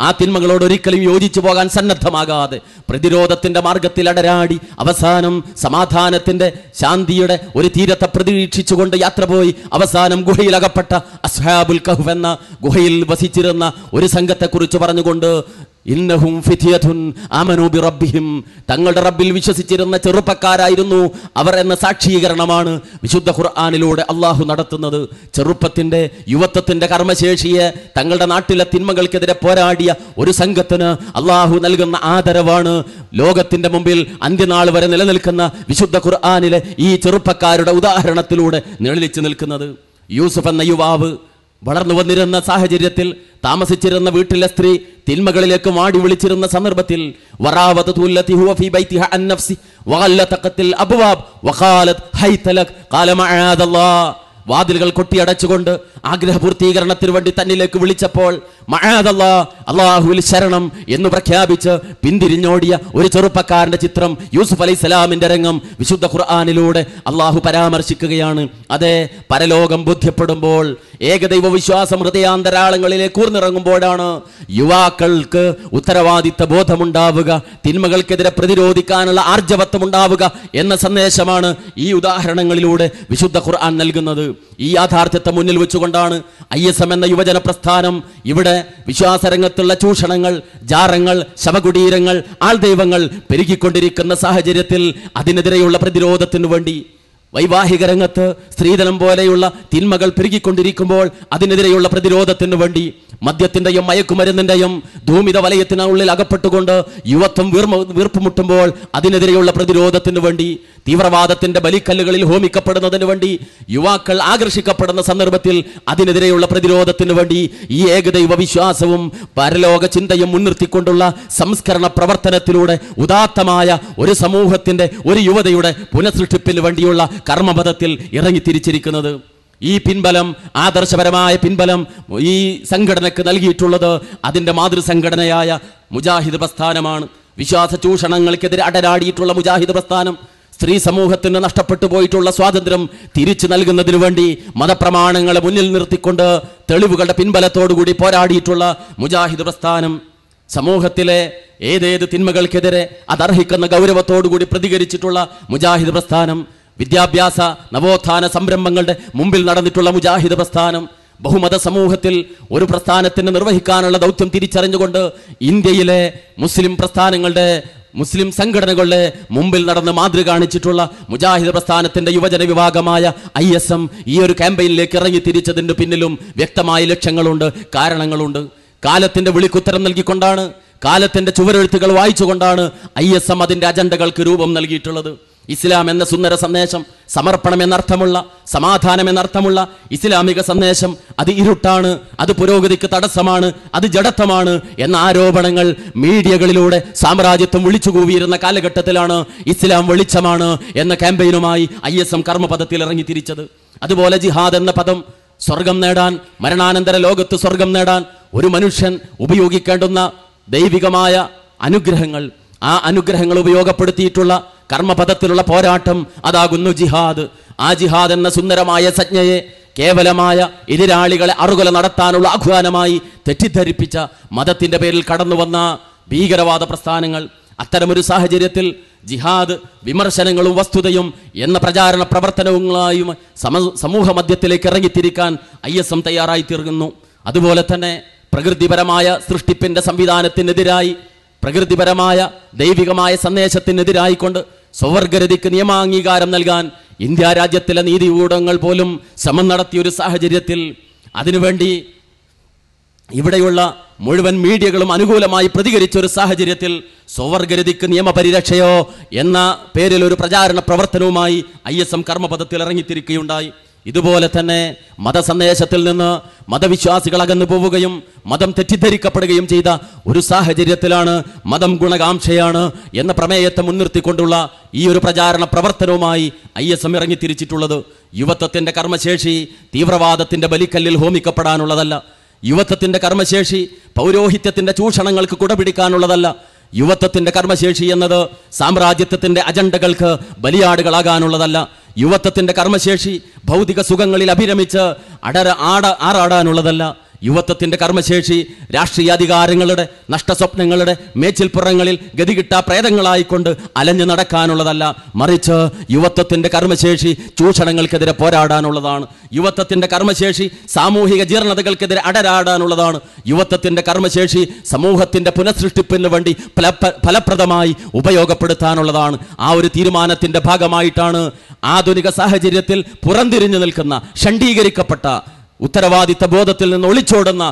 ആ തിന്മകളോട് ഒരിക്കലും യോജിച്ചു പോകാൻ സന്നദ്ധമാകാതെ പ്രതിരോധത്തിന്റെ മാർഗത്തിൽ അടരാടി അവസാനം സമാധാനത്തിന്റെ ശാന്തിയുടെ ഒരു തീരത്തെ പ്രതീക്ഷിച്ചുകൊണ്ട് യാത്ര പോയി അവസാനം ഗുഹയിൽ അകപ്പെട്ട അസ്ഹാബുൽ കഹ്ഫ് എന്ന ഗുഹയിൽ വസിച്ചിരുന്ന ഒരു സംഘത്തെക്കുറിച്ച് പറഞ്ഞുകൊണ്ട് ഇന്നഹും ഫിത്യതുൻ ആമനൂ ബിറബ്ബിഹിം, തങ്ങളുടെ റബ്ബിൽ വിശ്വസിച്ചിരുന്ന ചെറുപ്പക്കാരായിരുന്നു അവർ എന്ന സാക്ഷീകരണമാണ് വിശുദ്ധ ഖുർആനിലൂടെ അള്ളാഹു നടത്തുന്നത്. ചെറുപ്പത്തിന്റെ യുവത്വത്തിന്റെ കർമ്മശേഷിയെ തങ്ങളുടെ നാട്ടിലെ തിന്മകൾക്കെതിരെ പോരാടിയ ഒരു സംഘത്തിന് അള്ളാഹു നൽകുന്ന ആദരവാണ് ലോകത്തിന്റെ മുമ്പിൽ അന്ത്യനാൾ വരെ നിലനിൽക്കുന്ന വിശുദ്ധ ഖുർആനിലെ ഈ ചെറുപ്പക്കാരുടെ ഉദാഹരണത്തിലൂടെ നിഴലിച്ചു നിൽക്കുന്നത്. യൂസുഫ് എന്ന യുവാവ് വളർന്നു വന്നിരുന്ന സാഹചര്യത്തിൽ താമസിച്ചിരുന്ന വീട്ടിലെ സ്ത്രീ തിന്മകളിലേക്ക് മാടി വിളിച്ചിരുന്ന സന്ദർഭത്തിൽ വാതിലുകൾ കൊട്ടിയടച്ചുകൊണ്ട് ആഗ്രഹപൂർത്തീകരണത്തിന് വേണ്ടി തന്നിലേക്ക് വിളിച്ചപ്പോൾ അല്ലാഹുവിൽ ശരണം എന്ന് പ്രഖ്യാപിച്ച് പിന്തിരിഞ്ഞോടിയ ഒരു ചെറുപ്പക്കാരന്റെ ചിത്രം യൂസുഫ് അലൈഹിസ്സലാമിന്റെ രംഗം വിശുദ്ധ ഖുർആനിലൂടെ അള്ളാഹു പരാമർശിക്കുകയാണ്. അതെ, പരലോകം ബോധ്യപ്പെടുമ്പോൾ ഏകദൈവ വിശ്വാസം ഹൃദയാന്തരാളങ്ങളിലേക്ക് ഊർന്നിറങ്ങുമ്പോഴാണ് യുവാക്കൾക്ക് ഉത്തരവാദിത്ത ബോധമുണ്ടാവുക, തിന്മകൾക്കെതിരെ പ്രതിരോധിക്കാനുള്ള ആർജവത്വം ഉണ്ടാവുക എന്ന സന്ദേശമാണ് ഈ ഉദാഹരണങ്ങളിലൂടെ വിശുദ്ധ ഖുർആൻ നൽകുന്നത്. ഈ യാഥാർത്ഥ്യത്തെ മുന്നിൽ വെച്ചുകൊണ്ടാണ് ISM എന്ന യുവജന പ്രസ്ഥാനം ഇവിടെ വിശ്വാസരംഗത്തുള്ള ചൂഷണങ്ങൾ, ജാറങ്ങൾ, ശവകുടീരങ്ങൾ, ആൾദൈവങ്ങൾ പെരുകിക്കൊണ്ടിരിക്കുന്ന സാഹചര്യത്തിൽ അതിനെതിരെയുള്ള പ്രതിരോധത്തിനു വേണ്ടി വൈവാഹിക രംഗത്ത് സ്ത്രീധനം പോലെയുള്ള തിന്മകൾ പെരുകിക്കൊണ്ടിരിക്കുമ്പോൾ അതിനെതിരെയുള്ള പ്രതിരോധത്തിനു വേണ്ടി മദ്യത്തിന്റെയും മയക്കുമരുന്നിന്റെയും ധൂമിത വലയത്തിനുള്ളിൽ അകപ്പെട്ടുകൊണ്ട് യുവത്വം വീർപ്പുമുട്ടുമ്പോൾ അതിനെതിരെയുള്ള പ്രതിരോധത്തിനു വേണ്ടി തീവ്രവാദത്തിന്റെ ബലിക്കല്ലുകളിൽ ഹോമിക്കപ്പെടുന്നതിന് വേണ്ടി യുവാക്കൾ ആകർഷിക്കപ്പെടുന്ന സന്ദർഭത്തിൽ അതിനെതിരെയുള്ള പ്രതിരോധത്തിനു വേണ്ടി ഈ ഏകദൈവ വിശ്വാസവും പരലോക ചിന്തയും മുൻനിർത്തിക്കൊണ്ടുള്ള സംസ്കരണ പ്രവർത്തനത്തിലൂടെ ഉദാത്തമായ ഒരു സമൂഹത്തിന്റെ, ഒരു യുവതയുടെ പുനഃസൃഷ്ടിപ്പിന് വേണ്ടിയുള്ള കർമ്മപഥത്തിൽ ഇറങ്ങിത്തിരിച്ചിരിക്കുന്നത്. ഈ പിൻബലം, ആദർശപരമായ പിൻബലം ഈ സംഘടനയ്ക്ക് നൽകിയിട്ടുള്ളത് അതിൻ്റെ മാതൃസംഘടനയായ മുജാഹിദ് പ്രസ്ഥാനമാണ്. വിശ്വാസ ചൂഷണങ്ങൾക്കെതിരെ അടരാടിയിട്ടുള്ള മുജാഹിദ് പ്രസ്ഥാനം സ്ത്രീ സമൂഹത്തിന് നഷ്ടപ്പെട്ടു പോയിട്ടുള്ള സ്വാതന്ത്ര്യം തിരിച്ചു നൽകുന്നതിനു വേണ്ടി മതപ്രമാണങ്ങളെ മുന്നിൽ നിർത്തിക്കൊണ്ട് തെളിവുകളുടെ പിൻബലത്തോടുകൂടി പോരാടിയിട്ടുള്ള മുജാഹിദ് പ്രസ്ഥാനം സമൂഹത്തിലെ ഏതേത് തിന്മകൾക്കെതിരെ അതർഹിക്കുന്ന ഗൗരവത്തോടുകൂടി പ്രതികരിച്ചിട്ടുള്ള മുജാഹിദ് പ്രസ്ഥാനം, വിദ്യാഭ്യാസ നവോത്ഥാന സംരംഭങ്ങളുടെ മുമ്പിൽ നടന്നിട്ടുള്ള മുജാഹിദ് പ്രസ്ഥാനം, ബഹുമത സമൂഹത്തിൽ ഒരു പ്രസ്ഥാനത്തിന് നിർവഹിക്കാനുള്ള ദൗത്യം തിരിച്ചറിഞ്ഞുകൊണ്ട് ഇന്ത്യയിലെ മുസ്ലിം പ്രസ്ഥാനങ്ങളുടെ, മുസ്ലിം സംഘടനകളുടെ മുമ്പിൽ നടന്ന് മാതൃക കാണിച്ചിട്ടുള്ള മുജാഹിദ് പ്രസ്ഥാനത്തിന്റെ യുവജന വിഭാഗമായ ISM ഈ ഒരു ക്യാമ്പയിനിലേക്ക് ഇറങ്ങി തിരിച്ചതിന് പിന്നിലും വ്യക്തമായ ലക്ഷ്യങ്ങളുണ്ട്, കാരണങ്ങളുണ്ട്. കാലത്തിന്റെ വിളിക്കുത്തരം നൽകിക്കൊണ്ടാണ്, കാലത്തിന്റെ ചുവരെഴുത്തുകൾ വായിച്ചുകൊണ്ടാണ് ISM അതിന്റെ അജണ്ടകൾക്ക് രൂപം നൽകിയിട്ടുള്ളത്. ഇസ്ലാം എന്ന സുന്ദര സന്ദേശം, സമർപ്പണം എന്നർത്ഥമുള്ള, സമാധാനം എന്നർത്ഥമുള്ള ഇസ്ലാമിക സന്ദേശം അത് ഇരുട്ടാണ്, അത് പുരോഗതിക്ക് തടസ്സമാണ്, അത് ജഡത്വമാണ് എന്ന ആരോപണങ്ങൾ മീഡിയകളിലൂടെ സാമ്രാജ്യത്വം വിളിച്ചുകൂവിയിരുന്ന കാലഘട്ടത്തിലാണ് ഇസ്ലാം വെളിച്ചമാണ് എന്ന ക്യാമ്പയിനുമായി ISM കർമ്മപഥത്തിൽ ഇറങ്ങി തിരിച്ചത്. അതുപോലെ ജിഹാദ് എന്ന പദം സ്വർഗം നേടാൻ, മരണാനന്തര ലോകത്ത് സ്വർഗം നേടാൻ ഒരു മനുഷ്യൻ ഉപയോഗിക്കേണ്ടുന്ന ദൈവികമായ അനുഗ്രഹങ്ങൾ, ആ അനുഗ്രഹങ്ങൾ ഉപയോഗപ്പെടുത്തിയിട്ടുള്ള കർമ്മപഥത്തിലുള്ള പോരാട്ടം അതാകുന്നു ജിഹാദ്. ആ ജിഹാദ് എന്ന സുന്ദരമായ സംജ്ഞയെ കേവലമായ എതിരാളികളെ അറുകൊല നടത്താനുള്ള ആഹ്വാനമായി തെറ്റിദ്ധരിപ്പിച്ച മതത്തിന്റെ പേരിൽ കടന്നു വന്ന ഭീകരവാദ പ്രസ്ഥാനങ്ങൾ, അത്തരമൊരു സാഹചര്യത്തിൽ ജിഹാദ് വിമർശനങ്ങളും വസ്തുതയും എന്ന പ്രചാരണ പ്രവർത്തനവുമായും സമൂഹ മധ്യത്തിലേക്ക് ഇറങ്ങിത്തിരിക്കാൻ ISM തയ്യാറായി തീർന്നു. അതുപോലെ തന്നെ പ്രകൃതിപരമായ സൃഷ്ടിപ്പിന്റെ സംവിധാനത്തിനെതിരായി, പ്രകൃതിപരമായ ദൈവികമായ സന്ദേശത്തിനെതിരായിക്കൊണ്ട് സ്വവർഗരതിക്ക് നിയമാംഗീകാരം നൽകാൻ ഇന്ത്യ രാജ്യത്തിലെ നീതിപീഠങ്ങൾ പോലും ശ്രമം നടത്തിയൊരു സാഹചര്യത്തിൽ അതിനുവേണ്ടി ഇവിടെയുള്ള മുഴുവൻ മീഡിയകളും അനുകൂലമായി പ്രതികരിച്ച ഒരു സാഹചര്യത്തിൽ സ്വവർഗരതിക്ക് നിയമപരിരക്ഷയോ എന്ന പേരിൽ ഒരു പ്രചാരണ പ്രവർത്തനവുമായി ISM കർമ്മപഥത്തിൽ ഇറങ്ങിത്തിരിക്കുകയുണ്ടായി. ഇതുപോലെ തന്നെ മതസന്ദേശത്തിൽ നിന്ന് മതവിശ്വാസികൾ അകന്നു പോവുകയും മതം തെറ്റിദ്ധരിക്കപ്പെടുകയും ചെയ്ത ഒരു സാഹചര്യത്തിലാണ് മതം ഗുണകാംക്ഷയാണ് എന്ന പ്രമേയത്തെ മുൻനിർത്തിക്കൊണ്ടുള്ള ഈ ഒരു പ്രചാരണ പ്രവർത്തനവുമായി ISM ഇറങ്ങിത്തിരിച്ചിട്ടുള്ളത്. യുവത്വത്തിന്റെ കർമ്മശേഷി തീവ്രവാദത്തിന്റെ ബലിക്കല്ലിൽ ഹോമിക്കപ്പെടാനുള്ളതല്ല. യുവത്വത്തിന്റെ കർമ്മശേഷി പൗരോഹിത്യത്തിന്റെ ചൂഷണങ്ങൾക്ക് കുടപിടിക്കാനുള്ളതല്ല. യുവത്വത്തിന്റെ കർമ്മശേഷി എന്നത് സാമ്രാജ്യത്വത്തിന്റെ അജണ്ടകൾക്ക് ബലിയാടുകളാകാനുള്ളതല്ല. യുവത്വത്തിന്റെ കർമ്മശേഷി ഭൗതിക സുഖങ്ങളിൽ അഭിരമിച്ച് ആറാടാനുള്ളതല്ല. യുവത്വത്തിന്റെ കർമ്മശേഷി രാഷ്ട്രീയ അധികാരങ്ങളുടെ നഷ്ടസ്വപ്നങ്ങളുടെ മേച്ചിൽപ്പുറങ്ങളിൽ ഗതികിട്ടാ പ്രേതങ്ങളായിക്കൊണ്ട് അലഞ്ഞു നടക്കാനുള്ളതല്ല, മറിച്ച് യുവത്വത്തിന്റെ കർമ്മശേഷി ചൂഷണങ്ങൾക്കെതിരെ പോരാടാനുള്ളതാണ്. യുവത്വത്തിന്റെ കർമ്മശേഷി സാമൂഹിക ജീർണതകൾക്കെതിരെ അടരാടാനുള്ളതാണ്. യുവത്വത്തിന്റെ കർമ്മശേഷി സമൂഹത്തിന്റെ പുനഃസൃഷ്ടിപ്പിന് വേണ്ടി ഫലപ്രദമായി ഉപയോഗപ്പെടുത്താനുള്ളതാണ്. ആ ഒരു തീരുമാനത്തിന്റെ ഭാഗമായിട്ടാണ് ആധുനിക സാഹചര്യത്തിൽ പുറംതിരിഞ്ഞു നിൽക്കുന്ന ഷണ്ഡീകരിക്കപ്പെട്ട ഉത്തരവാദിത്ത ബോധത്തിൽ നിന്ന് ഒളിച്ചോടുന്ന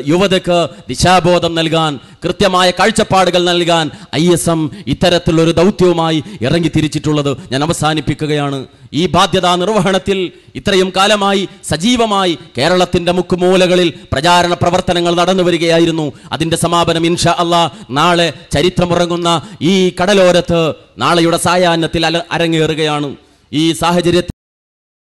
യുവതയ്ക്ക് ദിശാബോധം നൽകാൻ, കൃത്യമായ കാഴ്ചപ്പാടുകൾ നൽകാൻ ISM ഇത്തരത്തിലൊരു ദൗത്യവുമായി ഇറങ്ങി തിരിച്ചിട്ടുള്ളത്. ഞാൻ അവസാനിപ്പിക്കുകയാണ്. ഈ ബാധ്യതാ നിർവഹണത്തിൽ ഇത്രയും കാലമായി സജീവമായി കേരളത്തിന്റെ മുക്കുമൂലകളിൽ പ്രചാരണ പ്രവർത്തനങ്ങൾ നടന്നു വരികയായിരുന്നു. അതിന്റെ സമാപനം ഇൻഷാ അല്ലാഹ് നാളെ ചരിത്രമുറങ്ങുന്ന ഈ കടലോരത്ത് നാളെയുടെ സായാഹ്നത്തിൽ അരങ്ങേറുകയാണ്. ഈ സാഹചര്യത്തിൽ